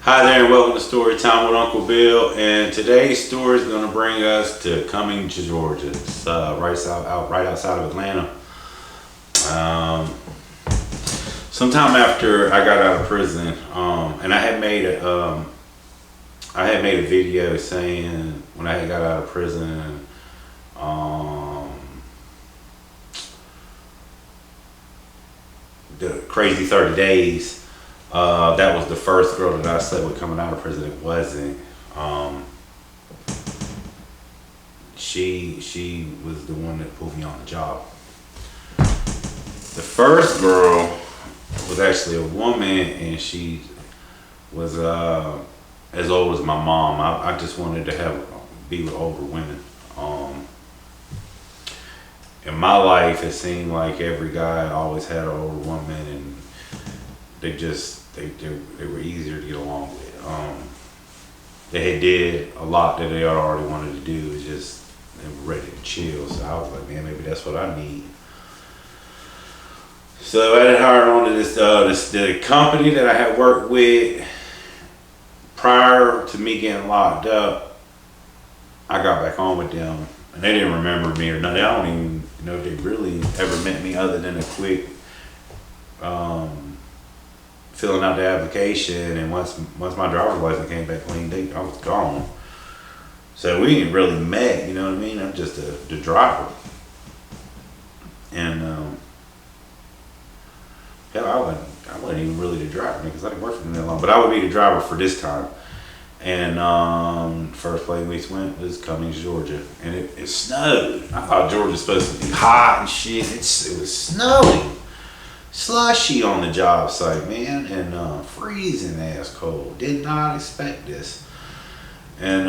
Hi there and welcome to Story Time with Uncle Bill. And today's story is going to bring us to Cumming, Georgia. It's right outside of Atlanta. Sometime after I got out of prison, and I had made a video saying when I got out of prison, the crazy 30 days. That was the first girl that I slept with coming out of prison. It wasn't. She was the one that put me on the job. The first girl was actually a woman, and she was as old as my mom. I just wanted to be with older women. In my life, it seemed like every guy always had an older woman, and they were easier to get along with. They did a lot that they already wanted to do. It was just they were ready to chill. So I was like, man, maybe that's what I need. So I had hired on to the company that I had worked with prior to me getting locked up. I got back on with them, and they didn't remember me or nothing. I don't even know if they really ever met me other than a quick filling out the application. And once my driver's license came back clean, I was gone. So we ain't really met, you know what I mean? I'm just the driver. And hell, I wasn't even really the driver because I didn't work for them that long. But I would be the driver for this time. And first place we went was Cumming, Georgia, and it snowed. I thought Georgia was supposed to be hot and shit. It was snowing, slushy on the job site, man, and freezing ass cold. Did not expect this. And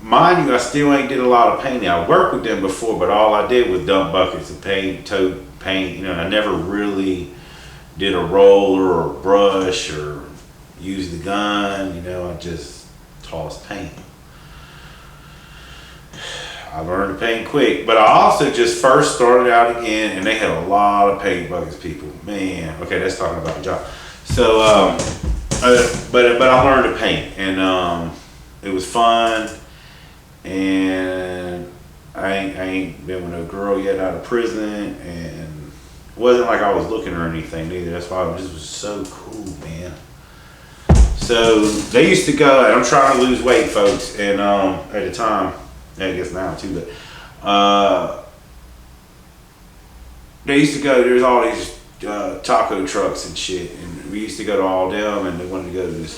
mind you, I still ain't did a lot of painting. I worked with them before, but all I did was dump buckets of paint, tote paint. You know, I never really did a roller or a brush or use the gun. You know, I just tossed paint. I learned to paint quick, but I also just first started out again, and they had a lot of paint buckets, people. Man, okay, that's talking about the job. So, but I learned to paint, and it was fun. And I ain't been with a girl yet out of prison, and it wasn't like I was looking or anything either. That's why this was so cool, man. So they used to go, and I'm trying to lose weight, folks, and at the time, I guess now too, but they used to go, there's all these taco trucks and shit, and we used to go to all them, and they wanted to go to this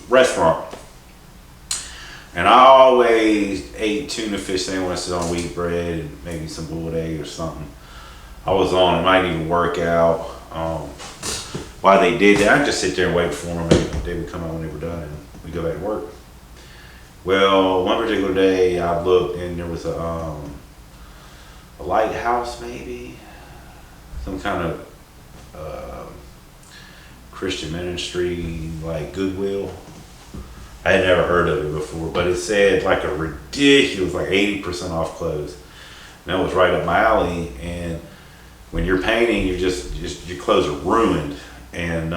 restaurant. And I always ate tuna fish sandwiches on wheat bread and maybe some boiled egg or something. I was on it, might even work out. While they did that, I'd just sit there and wait for them. They would come out when they were done, and we'd go back to work. Well, one particular day I looked, and there was a lighthouse, maybe some kind of Christian ministry, like Goodwill. I had never heard of it before, but it said like a ridiculous, like 80% off clothes. And that was right up my alley. And when you're painting, your clothes are ruined, and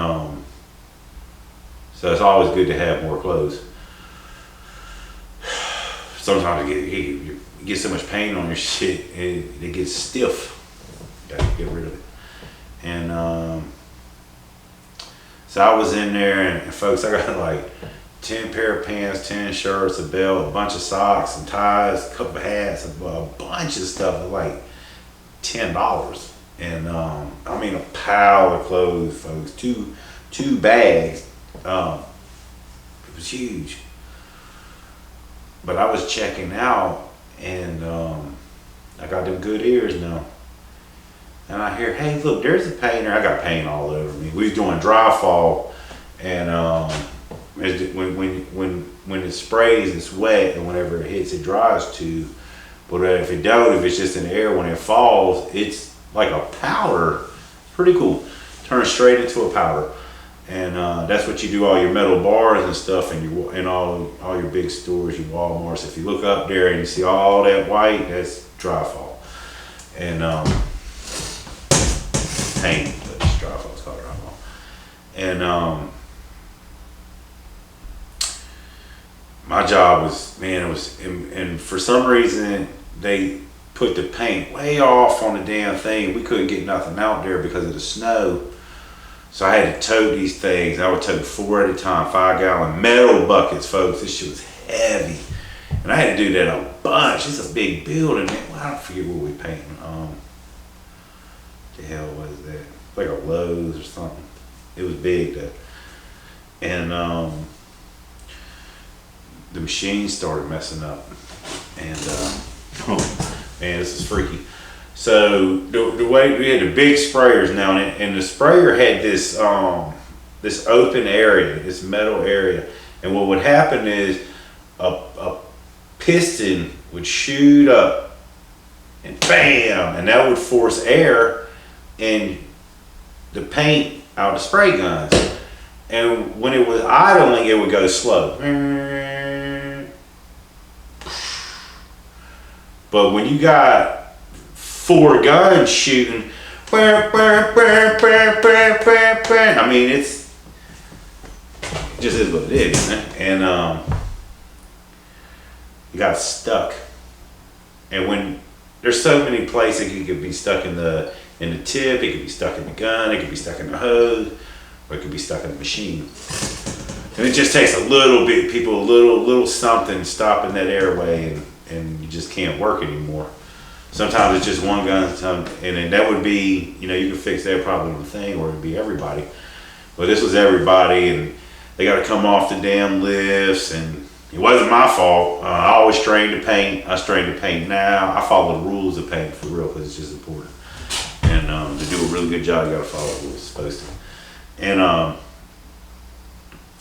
so it's always good to have more clothes. Sometimes you get so much paint on your shit, it gets stiff. You gotta get rid of it. And so I was in there, and folks, I got like 10 pair of pants, 10 shirts, a belt, a bunch of socks, some ties, a couple of hats, a bunch of stuff, like $10. And I mean a pile of clothes, folks. Two bags. It was huge. But I was checking out, and I got them good ears now. And I hear, hey, look, there's a painter. I got paint all over me. We was doing dry fall, and when it sprays, it's wet, and whenever it hits, it dries too. But if it don't, if it's just in the air, when it falls, it's like a powder. Pretty cool. Turns straight into a powder. And that's what you do all your metal bars and stuff, and all your big stores, your Walmarts. If you look up there and you see all that white, that's dry fall. And paint, but it's dry fall, it's called dry fall. And my job was, man, it was, and for some reason they put the paint way off on the damn thing. We couldn't get nothing out there because of the snow. So I had to tote these things. I would tote 4 at a time, 5-gallon metal buckets, folks. This shit was heavy. And I had to do that a bunch. It's a big building, man. Well, I don't forget what we painting. The hell was that? Like a Lowe's or something. It was big though. And the machine started messing up. And oh man, this is freaky. So the way we had the big sprayers now, and the sprayer had this this open area, this metal area, and what would happen is a piston would shoot up, and bam, and that would force air and the paint out of spray guns. And when it was idling, it would go slow. But when you got 4 guns shooting, I mean, it just is what it is, man. And you got stuck. And when there's so many places, you could be stuck in the tip, it could be stuck in the gun, it could be stuck in the hose, or it could be stuck in the machine. And it just takes a little bit, people, a little something stopping that airway, and you just can't work anymore. Sometimes it's just one gun, and then that would be, you can fix that problem with the thing, or it'd be everybody. But this was everybody, and they got to come off the damn lifts, and it wasn't my fault. I always trained to paint. I trained to paint now. I follow the rules of paint for real, because it's just important. And to do a really good job, you got to follow the rules, supposed to. And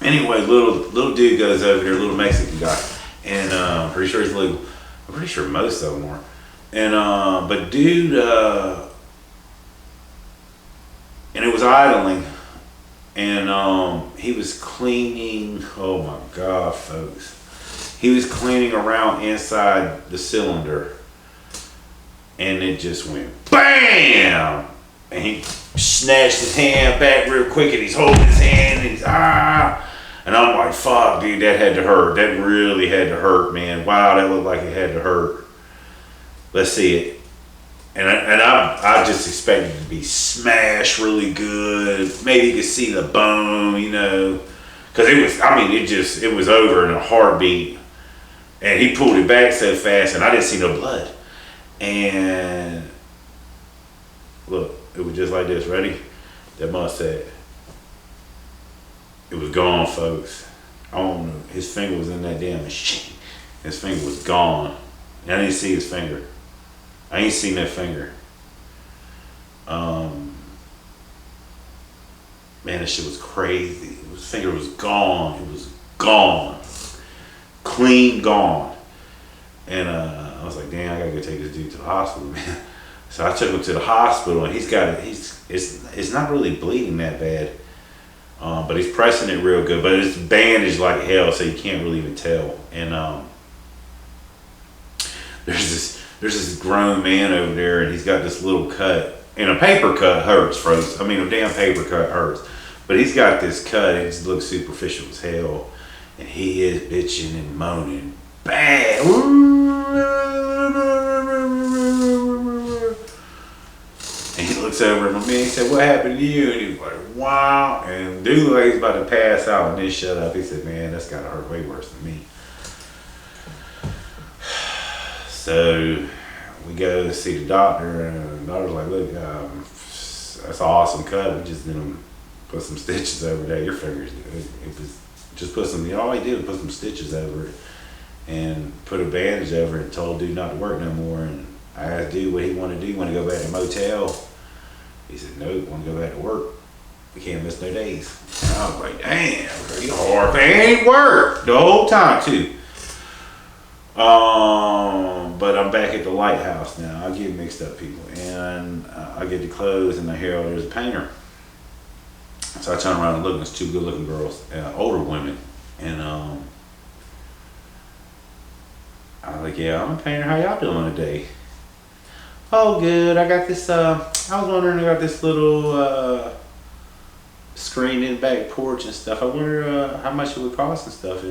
anyway, little dude goes over there, little Mexican guy, and I'm pretty sure he's legal. I'm pretty sure most of them are. And but dude, and it was idling, and he was cleaning. Oh my God, folks, he was cleaning around inside the cylinder, and it just went BAM! And he snatched his hand back real quick, and he's holding his hand, and he's and I'm like, fuck, dude, that had to hurt. That really had to hurt, man. Wow, that looked like it had to hurt. Let's see it. And I just expected it to be smashed really good. Maybe you could see the bone, because it was, it was over in a heartbeat. And he pulled it back so fast, and I didn't see no blood. And look, it was just like this. Ready? That mustache. It was gone, folks. I don't know. His finger was in that damn machine. His finger was gone. And I didn't see his finger. I ain't seen that finger. Man, that shit was crazy. His finger was gone. It was gone. Clean gone. And I was like, damn, I gotta go take this dude to the hospital, man. So I took him to the hospital, and he's got it. It's not really bleeding that bad, but he's pressing it real good. But it's bandaged like hell, so you can't really even tell. And there's this grown man over there, and he's got this little cut. And a paper cut hurts, folks. A damn paper cut hurts. But he's got this cut, and it looks superficial as hell. And he is bitching and moaning bad. And he looks over at my man, he said, what happened to you? And he was like, wow. And dude looked like he's about to pass out, and then shut up. He said, man, that's gotta hurt way worse than me. So we go see the doctor, and the doctor's like, look, that's an awesome cut. We just gonna put some stitches over there. Your fingers, it was just put some, all he did was put some stitches over it and put a bandage over it, and told dude not to work no more. And I asked dude what he wanted to do. Want to go back to the motel? He said, nope, want to go back to work. We can't miss no days. And I was like, damn, pretty hard. But it ain't work the whole time too. But I'm back at the lighthouse now. I get mixed up, people, and I get the clothes, and I hear, oh, there's a painter. So I turn around and look, and there's 2 good-looking girls, older women, and I was like, yeah, I'm a painter. How y'all doing today? Oh, good. I got this. I was wondering, I got this little screened in back porch and stuff. I wonder how much it would cost and stuff.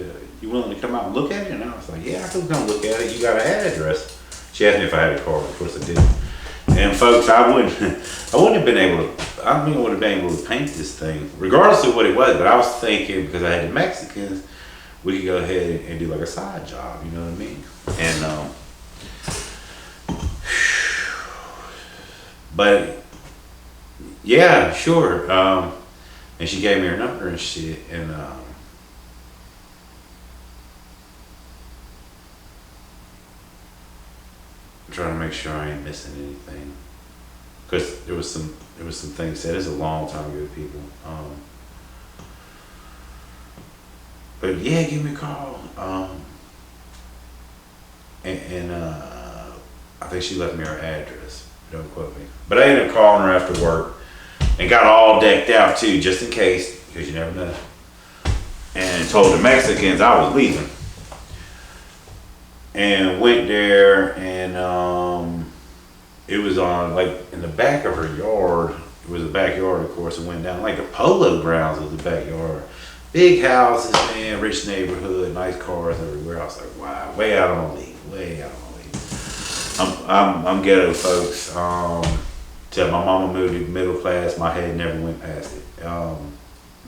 You willing to come out and look at it? And I was like, yeah, I could come look at it. You got an address? She asked me if I had a car. Of course I did. And folks, I wouldn't have been able to. I don't think I would have been able to paint this thing, regardless of what it was. But I was thinking, because I had the Mexicans, we could go ahead and do like a side job. You know what I mean? And but yeah, sure. And she gave me her number and shit. And I'm trying to make sure I ain't missing anything, because there was some things said. It's a long time ago, people. But yeah, give me a call. And I think she left me her address. Don't quote me. But I ended up calling her after work and got all decked out too, just in case, because you never know. And told the Mexicans I was leaving. And went there, and it was on, like, in the back of her yard. It was a backyard, of course. It went down like the polo grounds of the backyard. Big houses, man, rich neighborhood, nice cars everywhere. I was like, wow, way out on the league, way out on the league. I'm ghetto, folks. Till my mama moved to middle class, my head never went past it.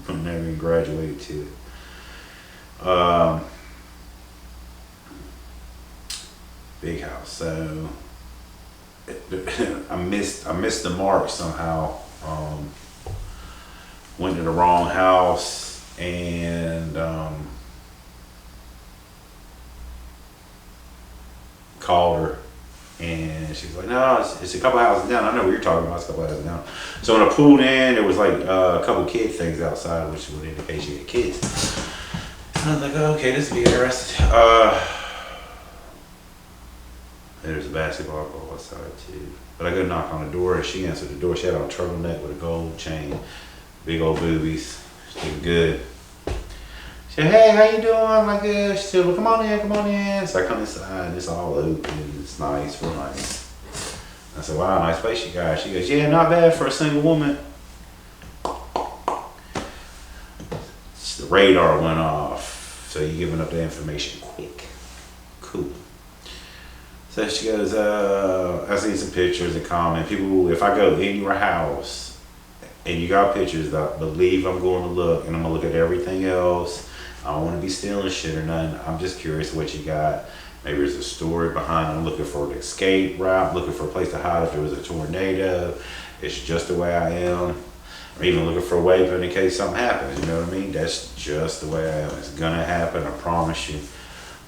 Never even graduated to it. Big house. So I missed the mark somehow. Went to the wrong house. And called her, and she was like, no, it's a couple houses down. I know what you're talking about. It's a couple houses down. So when I pulled in, there was like a couple kid things outside, which would indicate she had kids. And I was like, oh, okay, this will be interesting. There's a basketball court outside too. But I go knock on the door, and she answered the door. She had on a turtleneck with a gold chain, big old boobies. She looked good. She said, hey, how you doing? I'm like, good. She said, well, come on in. So I come inside, it's all open, it's nice, real nice. I said, wow, nice place you got. She goes, yeah, not bad for a single woman. The radar went off, so you're giving up the information quick. Cool. So she goes, I see some pictures and comments. People, if I go in your house and you got pictures, I believe I'm going to look, and I'm going to look at everything else. I don't want to be stealing shit or nothing. I'm just curious what you got. Maybe there's a story behind it. I'm looking for an escape route, looking for a place to hide if there was a tornado. It's just the way I am. I'm even looking for a weapon in case something happens. You know what I mean? That's just the way I am. It's gonna happen. I promise you.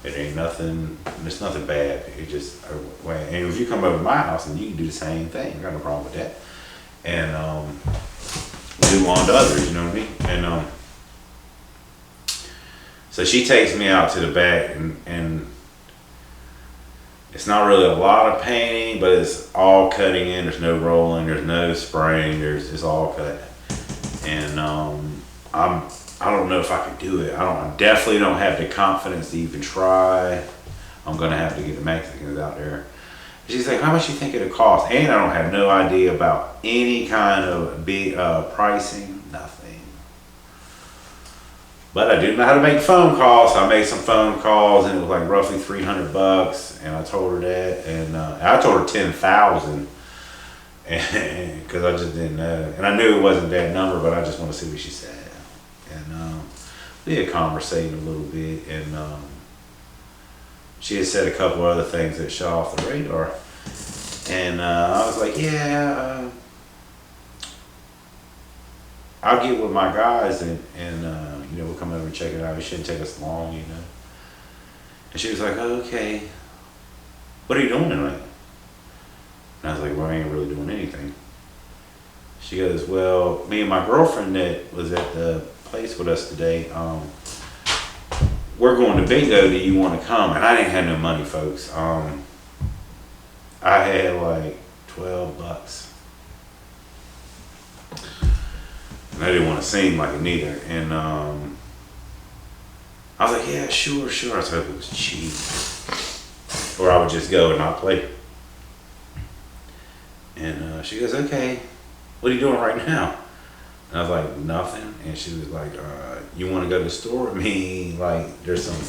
It ain't nothing. It's nothing bad. It just. And if you come over to my house, and you can do the same thing. I got no problem with that. And do on to others. You know what I mean? And so she takes me out to the back, and it's not really a lot of painting, but it's all cutting in. There's no rolling. There's no spraying. It's all cut. And I don't know if I could do it. I definitely don't have the confidence to even try. I'm gonna have to get the Mexicans out there. She's like, how much you think it'll cost? And I don't have no idea about any kind of big pricing, nothing. But I do know how to make phone calls. So I made some phone calls, and it was like roughly $300. And I told her that, and I told her 10,000, because I just didn't know. And I knew it wasn't that number, but I just want to see what she said. And we had conversated a little bit, and she had said a couple other things that shot off the radar. And I was like, yeah, I'll get with my guys, and we'll come over and check it out. It shouldn't take us long, And she was like, oh, okay. What are you doing tonight? And I was like, well, I ain't really doing anything. She goes, well, me and my girlfriend that was at the place with us today, we're going to bingo. Do you want to come? And I didn't have no money, folks. I had like $12. And I didn't want to seem like it neither. And I was like, yeah, sure. I was hoping it was cheap. Or I would just go and not play. And she goes, okay, what are you doing right now? And I was like, nothing. And she was like, you want to go to the store with me? Like, there's some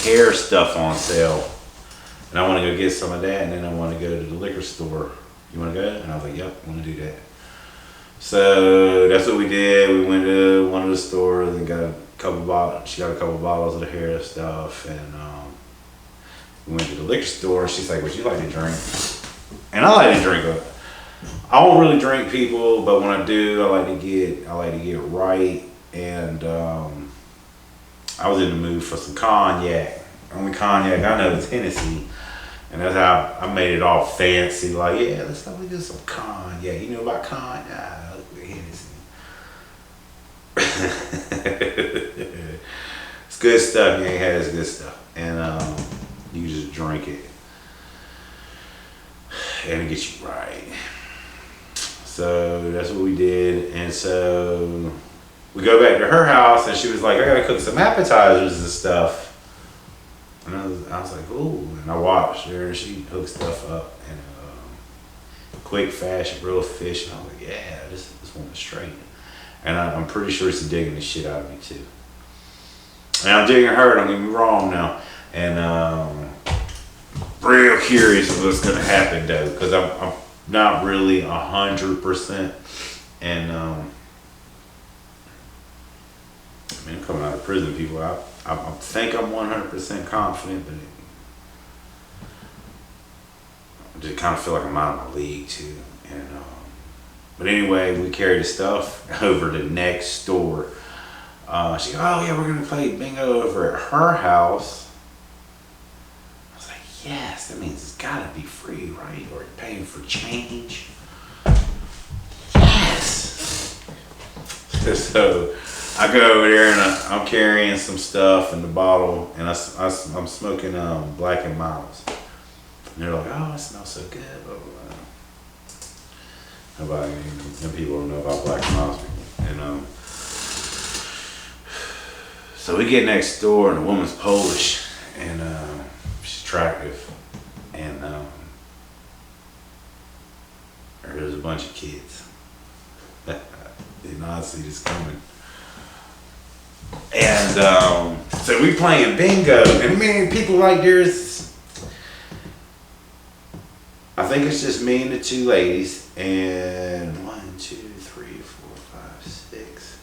hair stuff on sale. And I want to go get some of that. And then I want to go to the liquor store. You want to go? And I was like, yep, I want to do that. So that's what we did. We went to one of the stores and got a couple bottles. She got a couple bottles of the hair stuff. And we went to the liquor store. She's like, would you like to drink? And I like to drink. I don't really drink, people, but when I do, I like to get right. And I was in the mood for some cognac. Only cognac I know is Hennessy, and that's how I made it all fancy. Like, yeah, let's get some cognac. You know about cognac? Hennessy. It's good stuff. You ain't had this good stuff, and you just drink it, and it gets you right. So that's what we did. And so we go back to her house and she was like, I gotta cook some appetizers and stuff. And I was like, ooh. And I watched her and she hooked stuff up in quick fashion, real efficient. I was like, yeah, this woman's straight. And I'm pretty sure she's digging the shit out of me too. And I'm digging her, don't get me wrong now. And real curious of what's gonna happen though, because I'm not really 100%, and I mean, I'm coming out of prison, people. I think I'm 100% confident, but I just kind of feel like I'm out of my league too. And but anyway, we carried the stuff over to next door. She goes, oh yeah, we're gonna play bingo over at her house. Yes, that means it's gotta be free, right? Or you're paying for change. Yes. So I go over there and I'm carrying some stuff in the bottle, and I'm smoking Black and Miles. And they're like, oh, it smells so good. Blah, blah, blah. Nobody, them people don't know about Black and Miles. And so we get next door, and the woman's Polish, and she's attractive, and there's a bunch of kids. Did not see this coming. And so we playing bingo, and I mean, people like there's, I think it's just me and the two ladies, and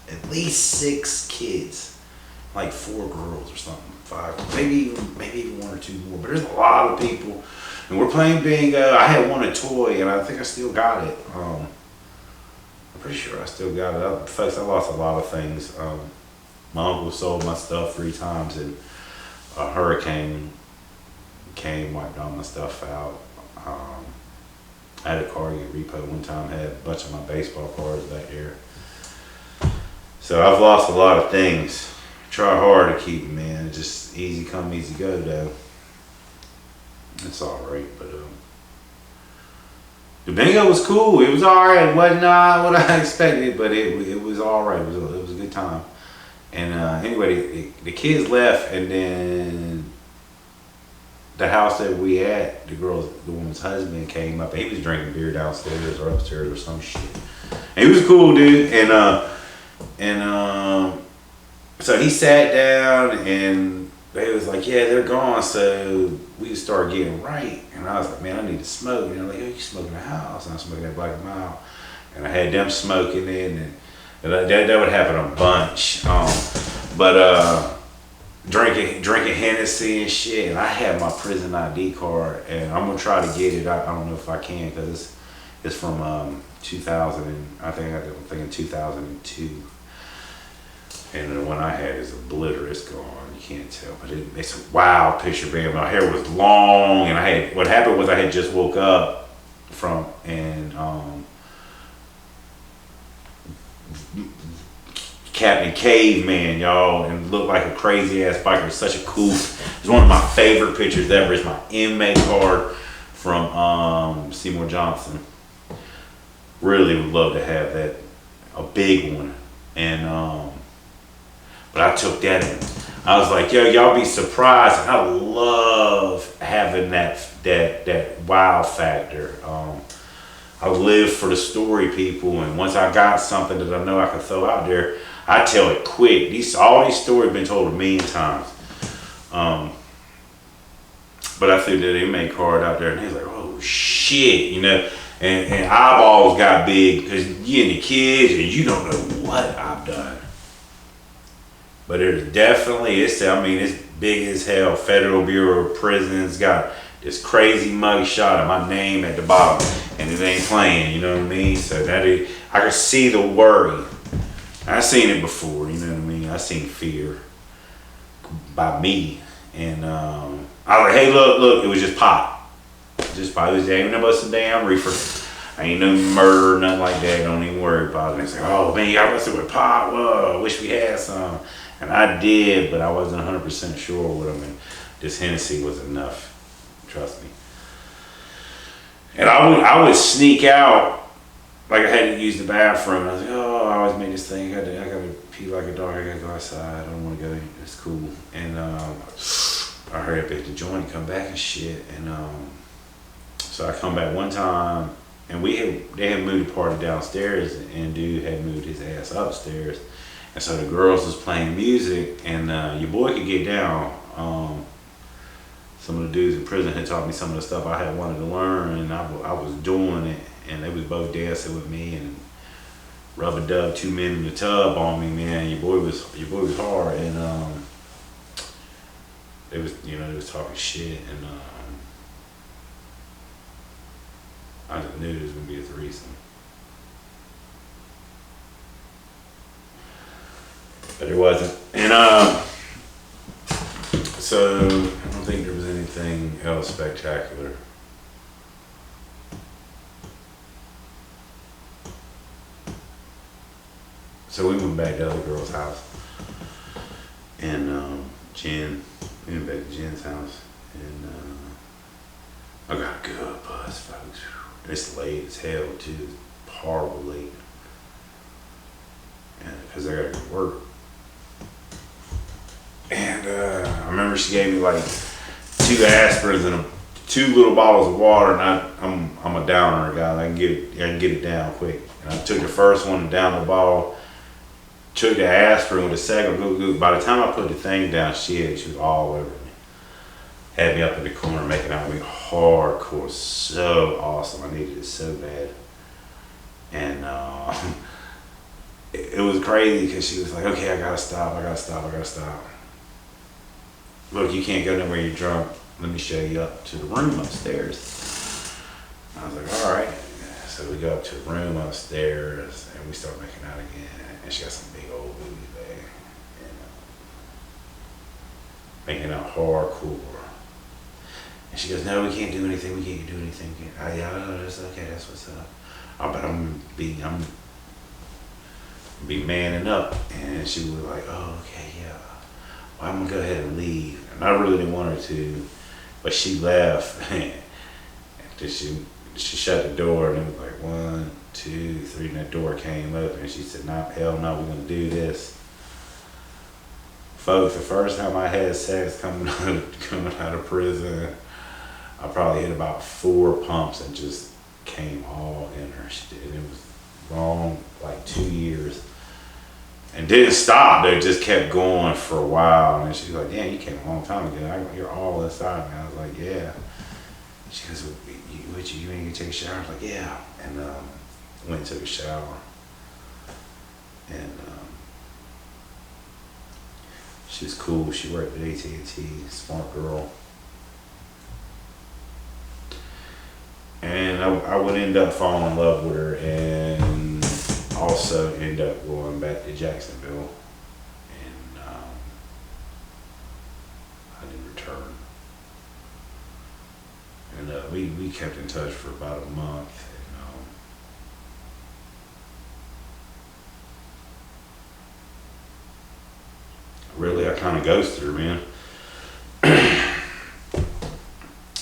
at least 6 kids, like 4 girls or something. 5, maybe even 1 or 2 more, but there's a lot of people, and we're playing bingo. I had won a toy, and I think I still got it. I'm pretty sure I still got it. Folks, I lost a lot of things. My uncle sold my stuff 3 times, and a hurricane came, wiped all my stuff out. I had a car get repoed one time, had a bunch of my baseball cards back there. So I've lost a lot of things. Try hard to keep them, man. Just easy come, easy go, though. It's all right, but the bingo was cool. It was all right. It wasn't what I expected, but it was all right. It was a good time. And anyway, the kids left, and then the house that we at, the woman's husband came up, and he was drinking beer downstairs or upstairs or some shit. And he was a cool dude, and so he sat down, and they was like, yeah, they're gone, so we started getting right. And I was like, man, I need to smoke. And they're like, oh, you smoking in the house? And I'm smoking that Black Mile. And I had them smoking in, and that would happen a bunch. But drinking Hennessy and shit. And I had my prison ID card, and I'm gonna try to get it. I don't know if I can, because it's from 2000. And I'm thinking 2002. And the one I had is a blitter. It's gone. You can't tell, but it's a wild picture, man. My hair was long, and what happened was I had just woke up from, and Captain Caveman, y'all, and looked like a crazy ass biker. It's such a cool. It's one of my favorite pictures ever. It's my inmate card from Seymour Johnson. Really would love to have that, a big one, and but I took that in. I was like, yo, y'all be surprised. And I love having that wow factor. I I live for the story, people, and once I got something that I know I can throw out there, I tell it quick. All these stories have been told a million times. But I threw that inmate card out there, and he was like, "Oh shit," and eyeballs got big because you and the kids, and you don't know what I've done. But it's big as hell. Federal Bureau of Prisons got this crazy mug shot of my name at the bottom, and it ain't playing, you know what I mean? So I can see the worry. I seen it before, you know what I mean? I seen fear by me, and I was like, "Hey, look, it was just pot. Just pot. It was ain't no some damn reefer. Ain't no murder, nothing like that. Don't even worry about it." And it's like, "Oh man, y'all busted with pot. Whoa, wish we had some." And I did, but I wasn't 100% sure with them. And this Hennessy was enough. Trust me. And I would sneak out, like I had to use the bathroom. I was like, "Oh, I always make this thing. I gotta pee like a dog. I gotta go outside. I don't want to go. It's cool." And I hurry up at the joint, come back and shit. And so I come back one time, and they had moved the party downstairs, and dude had moved his ass upstairs. And so the girls was playing music, and your boy could get down. Some of the dudes in prison had taught me some of the stuff I had wanted to learn, and I was doing it, and they was both dancing with me and rub-a-dub 2 men in the tub on me, man. Your boy was hard, and they was talking shit, and I just knew it was gonna be a threesome. But it wasn't. And so I don't think there was anything else spectacular. So we went back to the other girl's house, and we went back to Jen's house, and I got a good buzz, folks. It's late as hell too, horrible late, and because I gotta go to work. And I remember she gave me like 2 aspirins and 2 little bottles of water, and I'm a downer guy. I can get it down quick. And I took the first one and down the bottle. Took the aspirin with the second goo. By the time I put the thing down, she was all over me. Had me up in the corner making out with me hardcore. So awesome. I needed it so bad. And it was crazy because she was like, "Okay, I gotta stop. Look, you can't go nowhere, you're drunk. Let me show you up to the room upstairs." I was like, "All right." So we go up to the room upstairs, and we start making out again. And she got some big old boobies, man. And making out hardcore. And she goes, "No, we can't do anything. We can't do anything." Yeah, that's okay. That's what's up. But I'm be manning up. And she was like, "Oh, okay, yeah. Well, I'm gonna go ahead and leave." And I really didn't want her to, but she left. And she shut the door, and it was like 1, 2, 3, and that door came open, and she said, "Nah, hell no, we're gonna do this." Folks, the first time I had sex coming out of prison, I probably hit about 4 pumps and just came all in her. And it was long, like 2 years. And didn't stop, they just kept going for a while. And she's like, "Yeah, you came a long time ago. You're all inside." And I was like, "Yeah." She goes, you ain't gonna take a shower?" I was like, "Yeah." And went and took a shower. And she was cool. She worked at AT&T, smart girl. And I would end up falling in love with her, and also end up going back to Jacksonville, and I didn't return. And we kept in touch for about a month. And, really, I kind of ghosted her, man.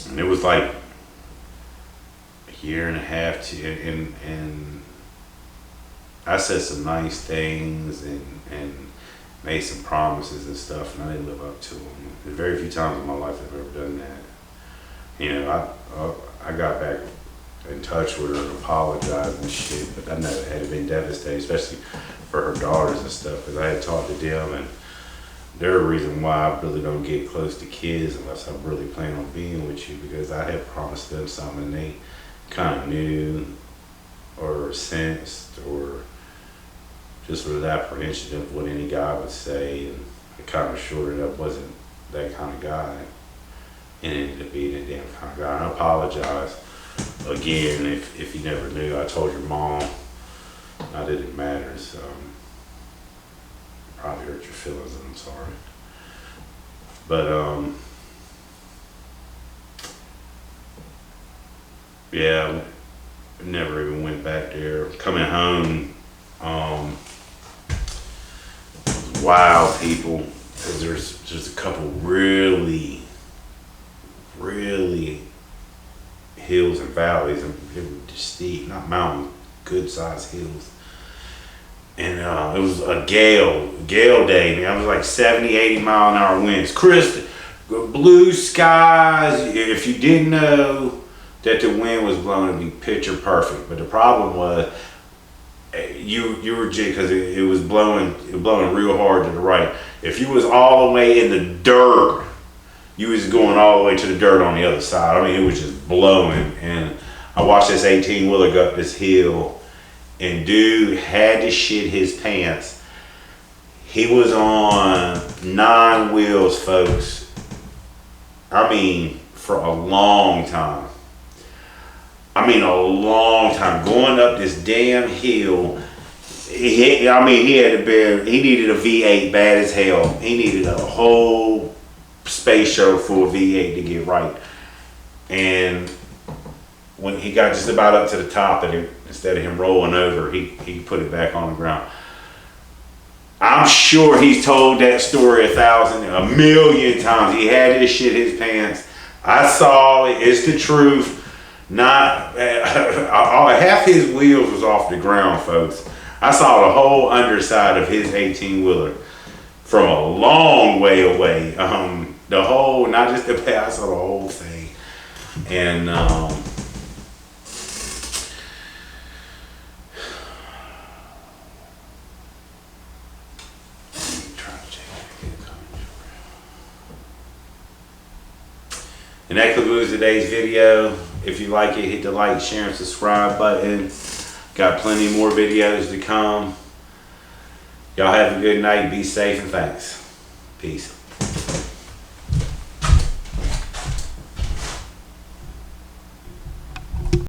And it was like a year and a half and I said some nice things and made some promises and stuff, and I didn't live up to them. There's very few times in my life I've ever done that. I got back in touch with her and apologize and shit. But I know it had been devastating, especially for her daughters and stuff, because I had talked to them, and they're a reason why I really don't get close to kids unless I really plan on being with you, because I had promised them something and they kind of knew or sensed or just was apprehensive of what any guy would say, and I kind of shorted up wasn't that kind of guy, and ended up being a damn kind of guy. And I apologize again if you never knew. I told your mom, not that it matters. Probably hurt your feelings, and I'm sorry. But yeah, never even went back there. Coming home, wild people, because there's just a couple really hills and valleys, and they were just steep, not mountains, good sized hills. And it was a gale day, man. It was like 70, 80 mile an hour winds. Crystal, blue skies. If you didn't know that the wind was blowing, it'd be picture perfect. But the problem was, you were because it was blowing real hard to the right. If you was all the way in the dirt, you was going all the way to the dirt on the other side. I mean, it was just blowing. And I watched this 18-wheeler go up this hill, and dude had to shit his pants. He was on 9 wheels, folks. I mean, for a long time. I mean, a long time. Going up this damn hill. He needed a V8 bad as hell. He needed a whole space shuttle full of V8 to get right. And when he got just about up to the top, and instead of him rolling over, he put it back on the ground. I'm sure he's told that story a million times. He had to shit his pants. I saw it. It's the truth. Not half his wheels was off the ground, folks. I saw the whole underside of his 18-wheeler from a long way away. The whole, not just the back, I saw the whole thing. And and that concludes today's video. If you like it, hit the like, share, and subscribe button. Got plenty more videos to come. Y'all have a good night. Be safe, and thanks. Peace.